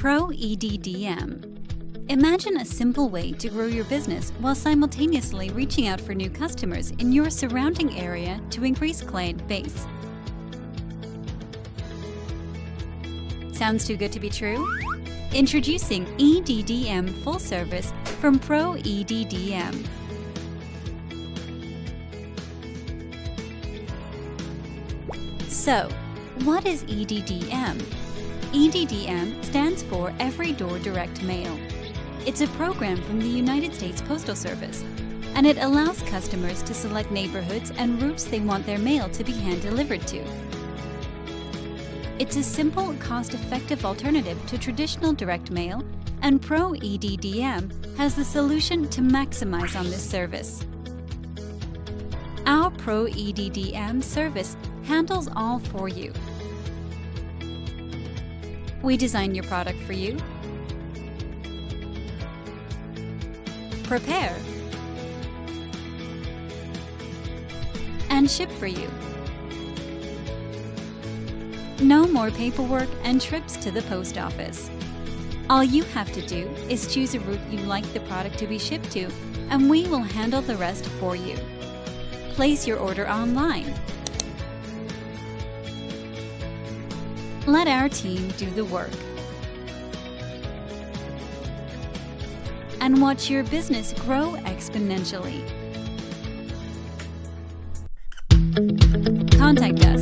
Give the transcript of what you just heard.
Pro EDDM. Imagine a simple way to grow your business while simultaneously reaching out for new customers in your surrounding area to increase client base. Sounds too good to be true? Introducing EDDM Full Service from Pro EDDM. So, what is EDDM? EDDM stands for Every Door Direct Mail. It's a program from the United States Postal Service, and it allows customers to select neighborhoods and routes they want their mail to be hand-delivered to. It's a simple, cost-effective alternative to traditional direct mail, and Pro EDDM has the solution to maximize on this service. Our Pro EDDM service handles all for you. We design your product for you, prepare, and ship for you. No more paperwork and trips to the post office. All you have to do is choose a route you'd like the product to be shipped to, and we will handle the rest for you. Place your order online. Let our team do the work. And watch your business grow exponentially. Contact us